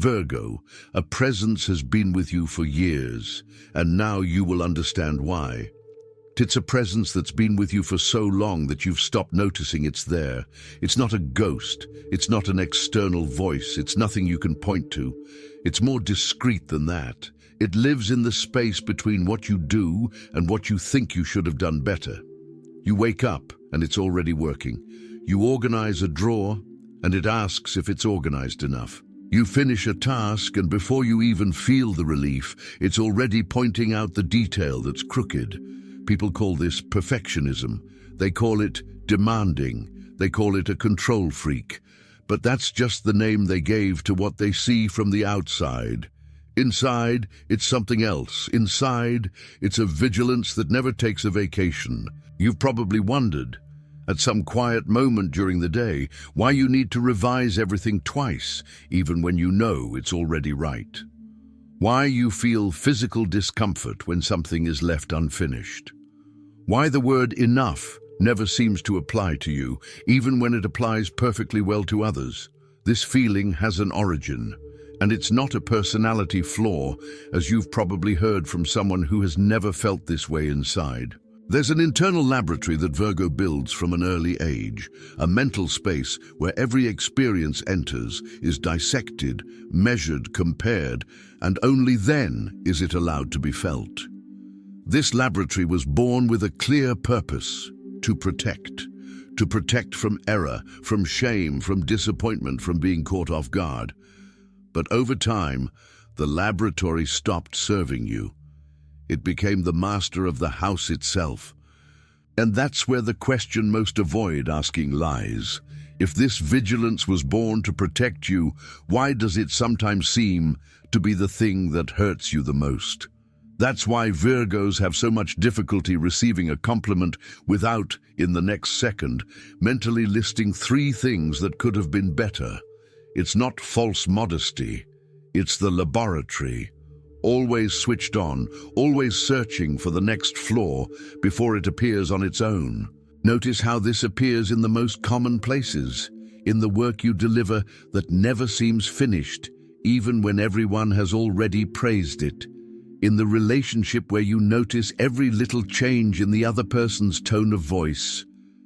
Virgo, a presence has been with you for years, and now you will understand why. It's a presence that's been with you for so long that you've stopped noticing it's there. It's not a ghost, it's not an external voice, it's nothing you can point to. It's more discreet than that. It lives in the space between what you do and what you think you should have done better. You wake up and it's already working. You organize a drawer and it asks if it's organized enough. You finish a task and before you even feel the relief, it's already pointing out the detail that's crooked. People call this perfectionism. They call it demanding. They call it a control freak. But that's just the name they gave to what they see from the outside. Inside, it's something else. Inside, it's a vigilance that never takes a vacation. You've probably wondered, at some quiet moment during the day, why you need to revise everything twice, even when you know it's already right. Why you feel physical discomfort when something is left unfinished. Why the word enough never seems to apply to you, even when it applies perfectly well to others. This feeling has an origin, and it's not a personality flaw, as you've probably heard from someone who has never felt this way inside. There's an internal laboratory that Virgo builds from an early age, a mental space where every experience enters, is dissected, measured, compared, and only then is it allowed to be felt. This laboratory was born with a clear purpose: to protect from error, from shame, from disappointment, from being caught off guard. But over time, the laboratory stopped serving you. It became the master of the house itself. And that's where the question most avoid asking lies. If this vigilance was born to protect you, why does it sometimes seem to be the thing that hurts you the most? That's why Virgos have so much difficulty receiving a compliment without, in the next second, mentally listing 3 things that could have been better. It's not false modesty, it's the laboratory. Always switched on, always searching for the next flaw before it appears on its own. Notice how this appears in the most common places, in the work you deliver that never seems finished, even when everyone has already praised it. In the relationship where you notice every little change in the other person's tone of voice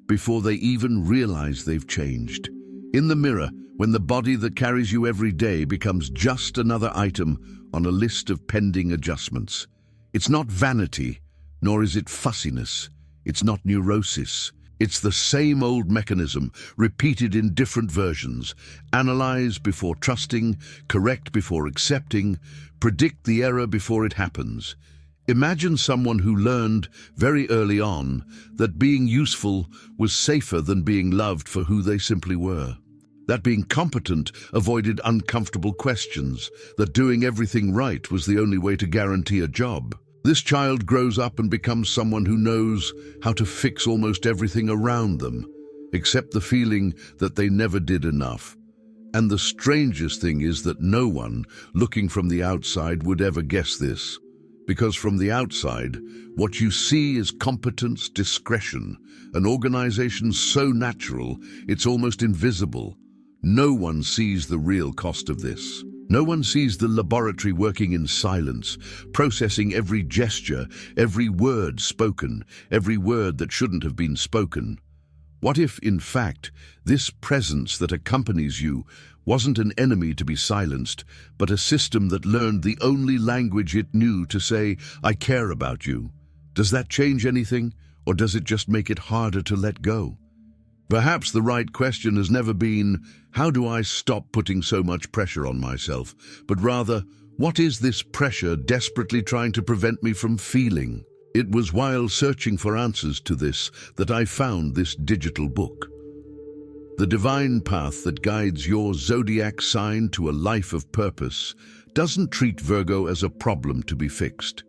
before they even realize they've changed. In the mirror, when the body that carries you every day becomes just another item on a list of pending adjustments. It's not vanity, nor is it fussiness. It's not neurosis. It's the same old mechanism, repeated in different versions. Analyze before trusting, correct before accepting, predict the error before it happens. Imagine someone who learned very early on that being useful was safer than being loved for who they simply were. That being competent avoided uncomfortable questions, that doing everything right was the only way to guarantee a job. This child grows up and becomes someone who knows how to fix almost everything around them, except the feeling that they never did enough. And the strangest thing is that no one, looking from the outside, would ever guess this. Because from the outside, what you see is competence, discretion, an organization so natural, it's almost invisible. No one sees the real cost of this. No one sees the laboratory working in silence, processing every gesture, every word spoken, every word that shouldn't have been spoken. What if, in fact, this presence that accompanies you wasn't an enemy to be silenced, but a system that learned the only language it knew to say, "I care about you"? Does that change anything, or does it just make it harder to let go? Perhaps the right question has never been, how do I stop putting so much pressure on myself? But rather, what is this pressure desperately trying to prevent me from feeling? It was while searching for answers to this that I found this digital book. The divine path that guides your zodiac sign to a life of purpose doesn't treat Virgo as a problem to be fixed.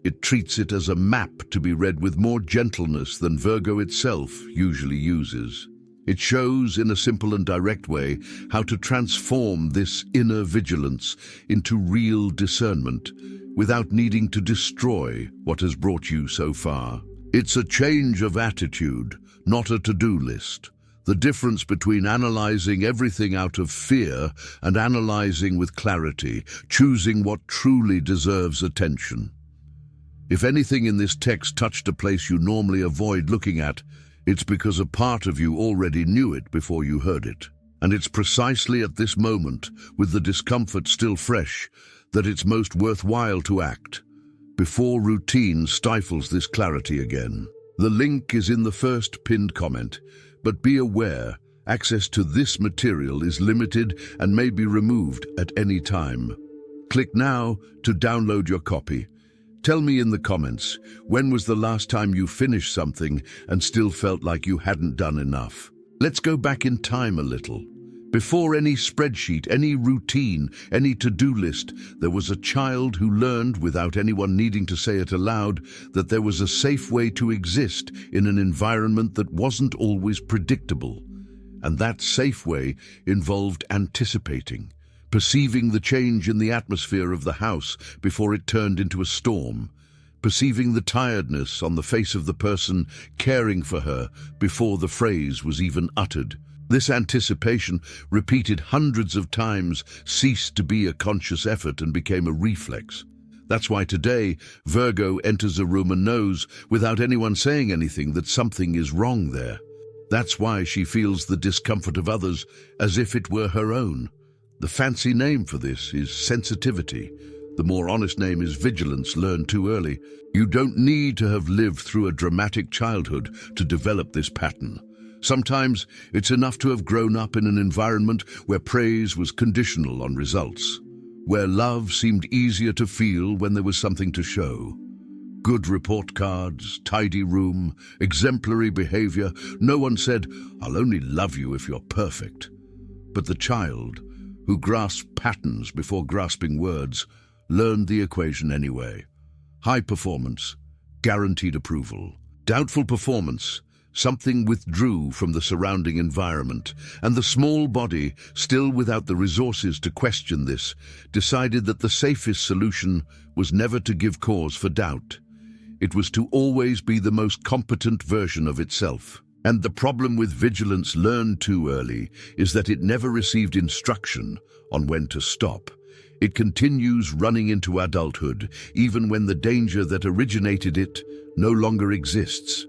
It treats it as a map to be read with more gentleness than Virgo itself usually uses. It shows, in a simple and direct way, how to transform this inner vigilance into real discernment without needing to destroy what has brought you so far. It's a change of attitude, not a to-do list. The difference between analyzing everything out of fear and analyzing with clarity, choosing what truly deserves attention. If anything in this text touched a place you normally avoid looking at, it's because a part of you already knew it before you heard it. And it's precisely at this moment, with the discomfort still fresh, that it's most worthwhile to act, before routine stifles this clarity again. The link is in the first pinned comment, but be aware, access to this material is limited and may be removed at any time. Click now to download your copy. Tell me in the comments, when was the last time you finished something and still felt like you hadn't done enough? Let's go back in time a little. Before any spreadsheet, any routine, any to-do list, there was a child who learned, without anyone needing to say it aloud, that there was a safe way to exist in an environment that wasn't always predictable. And that safe way involved anticipating, perceiving the change in the atmosphere of the house before it turned into a storm, perceiving the tiredness on the face of the person caring for her before the phrase was even uttered. This anticipation, repeated hundreds of times, ceased to be a conscious effort and became a reflex. That's why today, Virgo enters a room and knows, without anyone saying anything, that something is wrong there. That's why she feels the discomfort of others as if it were her own. The fancy name for this is sensitivity. The more honest name is vigilance, learned too early. You don't need to have lived through a dramatic childhood to develop this pattern. Sometimes it's enough to have grown up in an environment where praise was conditional on results, where love seemed easier to feel when there was something to show. Good report cards, tidy room, exemplary behavior. No one said, "I'll only love you if you're perfect." But the child, who grasped patterns before grasping words, learned the equation anyway. High performance, guaranteed approval. Doubtful performance, something withdrew from the surrounding environment, and the small body, still without the resources to question this, decided that the safest solution was never to give cause for doubt. It was to always be the most competent version of itself. And the problem with vigilance learned too early is that it never received instruction on when to stop. It continues running into adulthood, even when the danger that originated it no longer exists.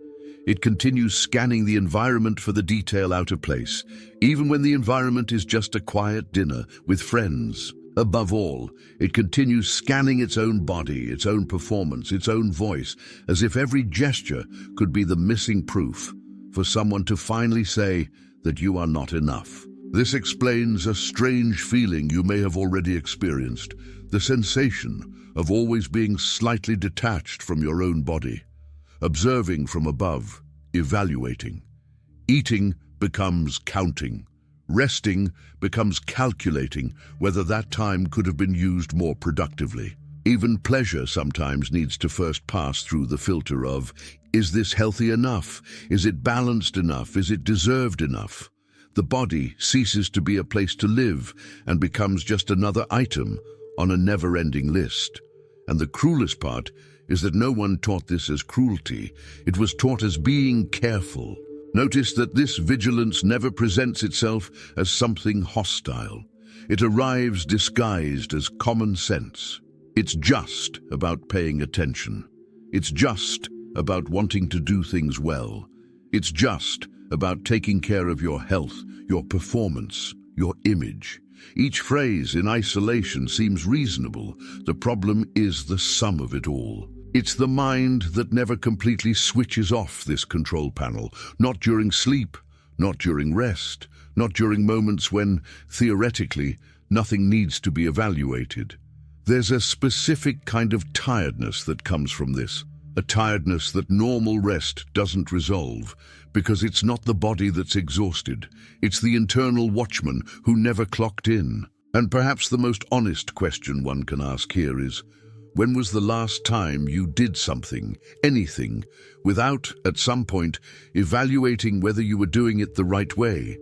It continues scanning the environment for the detail out of place, even when the environment is just a quiet dinner with friends. Above all, it continues scanning its own body, its own performance, its own voice, as if every gesture could be the missing proof for someone to finally say that you are not enough. This explains a strange feeling you may have already experienced, the sensation of always being slightly detached from your own body. Observing from above, evaluating. Eating becomes counting. Resting becomes calculating whether that time could have been used more productively. Even pleasure sometimes needs to first pass through the filter of, is this healthy enough? Is it balanced enough? Is it deserved enough? The body ceases to be a place to live and becomes just another item on a never-ending list. And the cruelest part is that no one taught this as cruelty. It was taught as being careful. Notice that this vigilance never presents itself as something hostile. It arrives disguised as common sense. It's just about paying attention. It's just about wanting to do things well. It's just about taking care of your health, your performance, your image. Each phrase in isolation seems reasonable. The problem is the sum of it all. It's the mind that never completely switches off this control panel, not during sleep, not during rest, not during moments when, theoretically, nothing needs to be evaluated. There's a specific kind of tiredness that comes from this, a tiredness that normal rest doesn't resolve, because it's not the body that's exhausted, it's the internal watchman who never clocked in. And perhaps the most honest question one can ask here is, when was the last time you did something, anything, without, at some point, evaluating whether you were doing it the right way?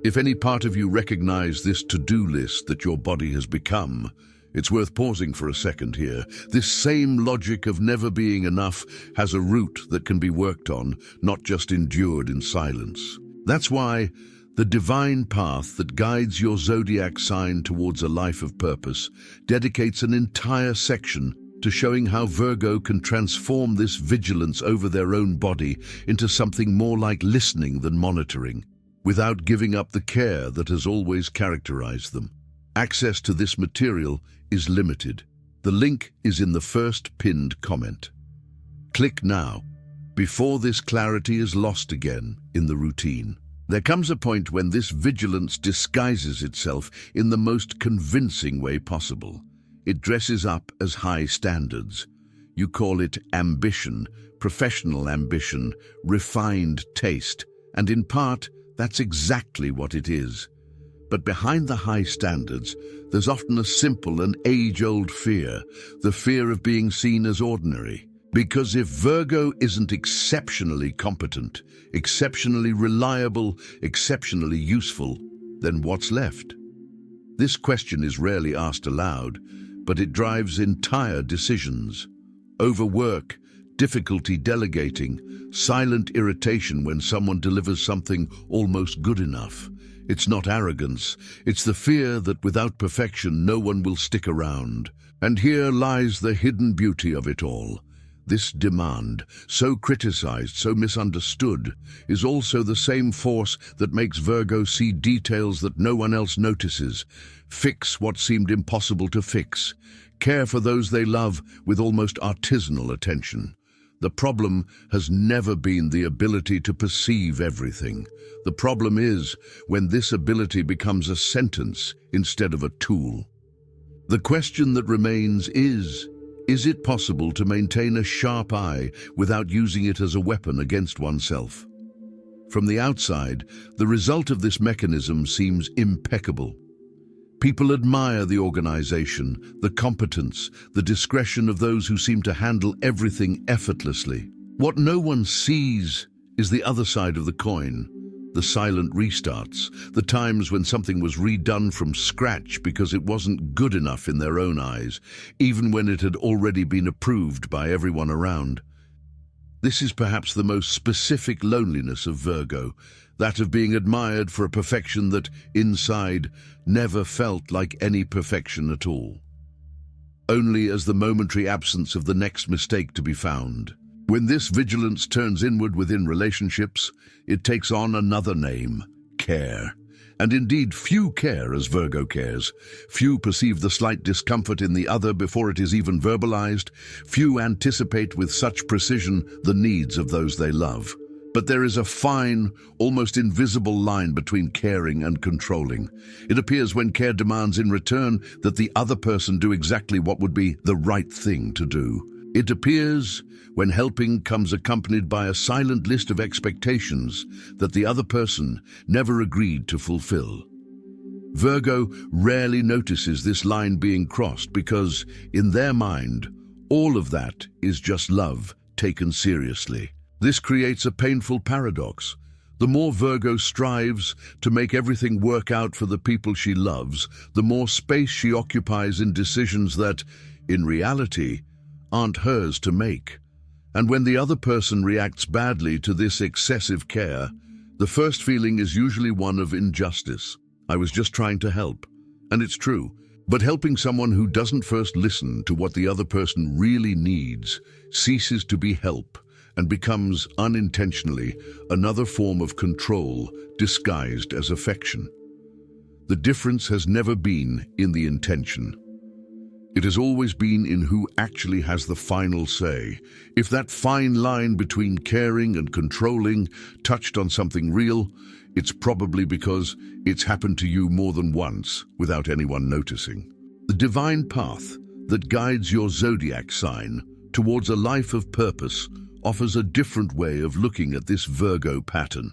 If any part of you recognize this to-do list that your body has become, it's worth pausing for a second here. This same logic of never being enough has a root that can be worked on, not just endured in silence. That's why the divine path that guides your zodiac sign towards a life of purpose dedicates an entire section to showing how Virgo can transform this vigilance over their own body into something more like listening than monitoring, without giving up the care that has always characterized them. Access to this material is limited. The link is in the first pinned comment. Click now, before this clarity is lost again in the routine. There comes a point when this vigilance disguises itself in the most convincing way possible. It dresses up as high standards. You call it ambition, professional ambition, refined taste, and in part, that's exactly what it is. But behind the high standards, there's often a simple and age-old fear, the fear of being seen as ordinary. Because if Virgo isn't exceptionally competent, exceptionally reliable, exceptionally useful, then what's left? This question is rarely asked aloud, but it drives entire decisions. Overwork, difficulty delegating, silent irritation when someone delivers something almost good enough. It's not arrogance, it's the fear that without perfection no one will stick around. And here lies the hidden beauty of it all. This demand, so criticized, so misunderstood, is also the same force that makes Virgo see details that no one else notices, fix what seemed impossible to fix, care for those they love with almost artisanal attention. The problem has never been the ability to perceive everything. The problem is when this ability becomes a sentence instead of a tool. The question that remains is it possible to maintain a sharp eye without using it as a weapon against oneself? From the outside, the result of this mechanism seems impeccable. People admire the organization, the competence, the discretion of those who seem to handle everything effortlessly. What no one sees is the other side of the coin, the silent restarts, the times when something was redone from scratch because it wasn't good enough in their own eyes, even when it had already been approved by everyone around. This is perhaps the most specific loneliness of Virgo, that of being admired for a perfection that, inside, never felt like any perfection at all. Only as the momentary absence of the next mistake to be found. When this vigilance turns inward within relationships, it takes on another name, care. And indeed, few care as Virgo cares. Few perceive the slight discomfort in the other before it is even verbalized. Few anticipate with such precision the needs of those they love. But there is a fine, almost invisible line between caring and controlling. It appears when care demands in return that the other person do exactly what would be the right thing to do. It appears when helping comes accompanied by a silent list of expectations that the other person never agreed to fulfill. Virgo rarely notices this line being crossed because, in their mind, all of that is just love taken seriously. This creates a painful paradox. The more Virgo strives to make everything work out for the people she loves, the more space she occupies in decisions that, in reality, aren't hers to make. And when the other person reacts badly to this excessive care, the first feeling is usually one of injustice. I was just trying to help. And it's true. But helping someone who doesn't first listen to what the other person really needs ceases to be help and becomes unintentionally another form of control disguised as affection. The difference has never been in the intention. It has always been in who actually has the final say. If that fine line between caring and controlling touched on something real, it's probably because it's happened to you more than once without anyone noticing. The divine path that guides your zodiac sign towards a life of purpose offers a different way of looking at this Virgo pattern.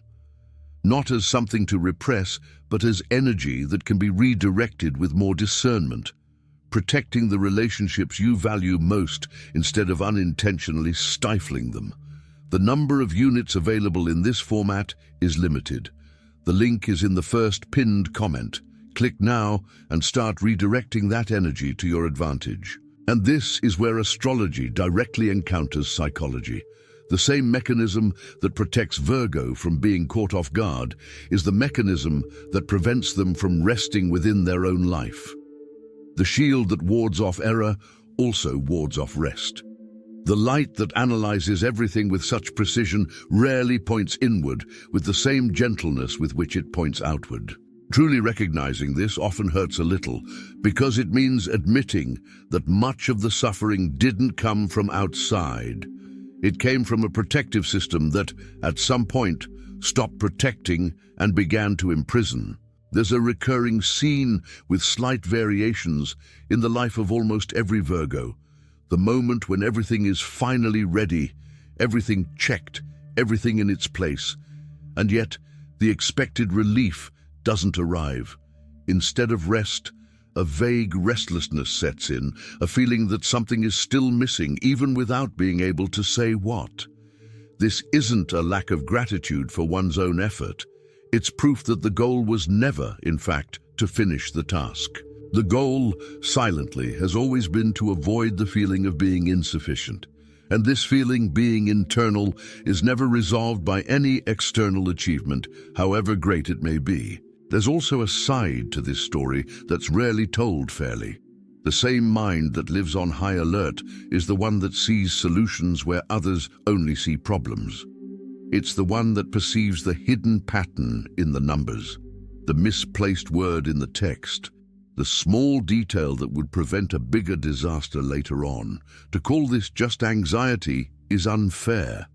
Not as something to repress, but as energy that can be redirected with more discernment, protecting the relationships you value most instead of unintentionally stifling them. The number of units available in this format is limited. The link is in the first pinned comment. Click now and start redirecting that energy to your advantage. And this is where astrology directly encounters psychology. The same mechanism that protects Virgo from being caught off guard is the mechanism that prevents them from resting within their own life. The shield that wards off error also wards off rest. The light that analyzes everything with such precision rarely points inward with the same gentleness with which it points outward. Truly recognizing this often hurts a little, because it means admitting that much of the suffering didn't come from outside. It came from a protective system that, at some point, stopped protecting and began to imprison. There's a recurring scene with slight variations in the life of almost every Virgo. The moment when everything is finally ready, everything checked, everything in its place, and yet the expected relief doesn't arrive. Instead of rest, a vague restlessness sets in, a feeling that something is still missing, even without being able to say what. This isn't a lack of gratitude for one's own effort. It's proof that the goal was never, in fact, to finish the task. The goal, silently, has always been to avoid the feeling of being insufficient. And this feeling, being internal, is never resolved by any external achievement, however great it may be. There's also a side to this story that's rarely told fairly. The same mind that lives on high alert is the one that sees solutions where others only see problems. It's the one that perceives the hidden pattern in the numbers, the misplaced word in the text, the small detail that would prevent a bigger disaster later on. To call this just anxiety is unfair.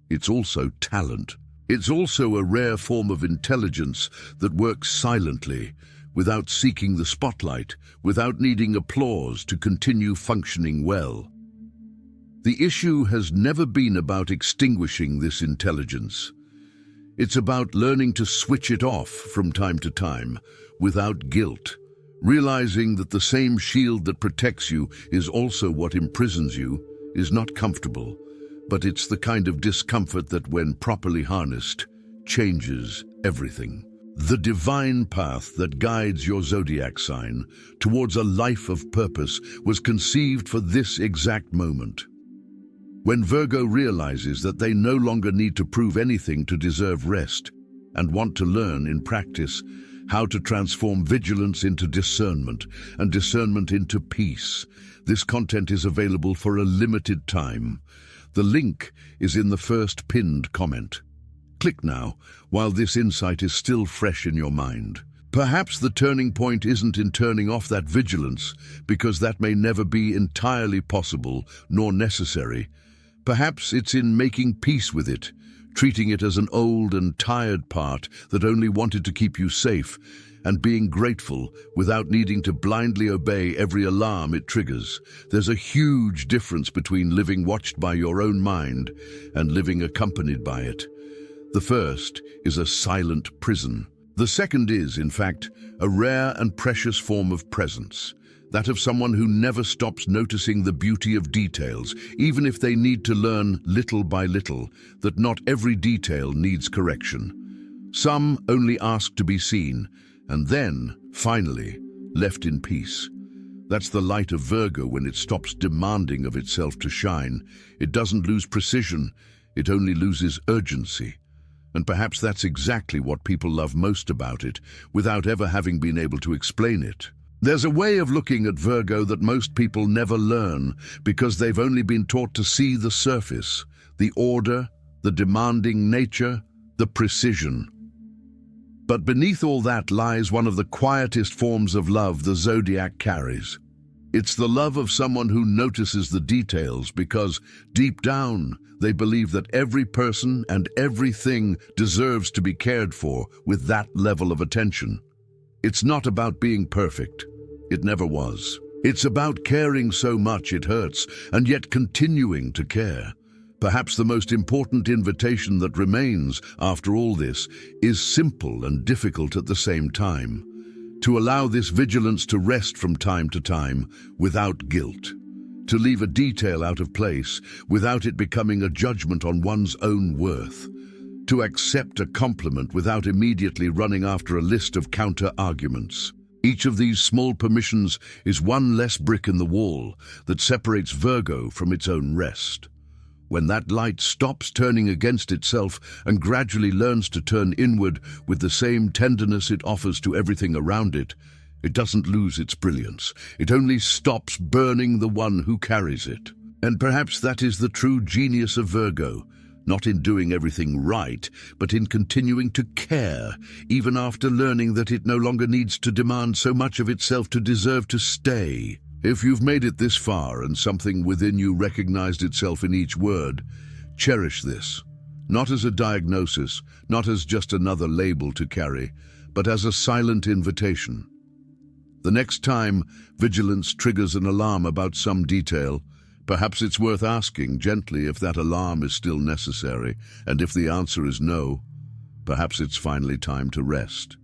It's also talent. It's also a rare form of intelligence that works silently, without seeking the spotlight, without needing applause to continue functioning well. The issue has never been about extinguishing this intelligence. It's about learning to switch it off from time to time, without guilt, realizing that the same shield that protects you is also what imprisons you, is not comfortable. But it's the kind of discomfort that, when properly harnessed, changes everything. The divine path that guides your zodiac sign towards a life of purpose was conceived for this exact moment. When Virgo realizes that they no longer need to prove anything to deserve rest, and want to learn in practice how to transform vigilance into discernment and discernment into peace, this content is available for a limited time. The link is in the first pinned comment. Click now while this insight is still fresh in your mind. Perhaps the turning point isn't in turning off that vigilance, because that may never be entirely possible nor necessary. Perhaps it's in making peace with it, treating it as an old and tired part that only wanted to keep you safe, and being grateful without needing to blindly obey every alarm it triggers. There's a huge difference between living watched by your own mind and living accompanied by it. The first is a silent prison. The second is, in fact, a rare and precious form of presence, that of someone who never stops noticing the beauty of details, even if they need to learn little by little that not every detail needs correction. Some only ask to be seen, and then, finally, left in peace. That's the light of Virgo when it stops demanding of itself to shine. It doesn't lose precision, it only loses urgency. And perhaps that's exactly what people love most about it, without ever having been able to explain it. There's a way of looking at Virgo that most people never learn, because they've only been taught to see the surface, the order, the demanding nature, the precision. But beneath all that lies one of the quietest forms of love the zodiac carries. It's the love of someone who notices the details because, deep down, they believe that every person and everything deserves to be cared for with that level of attention. It's not about being perfect. It never was. It's about caring so much it hurts, and yet continuing to care. Perhaps the most important invitation that remains after all this is simple and difficult at the same time. To allow this vigilance to rest from time to time without guilt. To leave a detail out of place without it becoming a judgment on one's own worth. To accept a compliment without immediately running after a list of counter-arguments. Each of these small permissions is one less brick in the wall that separates Virgo from its own rest. When that light stops turning against itself and gradually learns to turn inward with the same tenderness it offers to everything around it, it doesn't lose its brilliance. It only stops burning the one who carries it. And perhaps that is the true genius of Virgo, not in doing everything right, but in continuing to care, even after learning that it no longer needs to demand so much of itself to deserve to stay. If you've made it this far and something within you recognized itself in each word, cherish this. Not as a diagnosis, not as just another label to carry, but as a silent invitation. The next time vigilance triggers an alarm about some detail, perhaps it's worth asking gently if that alarm is still necessary, and if the answer is no, perhaps it's finally time to rest.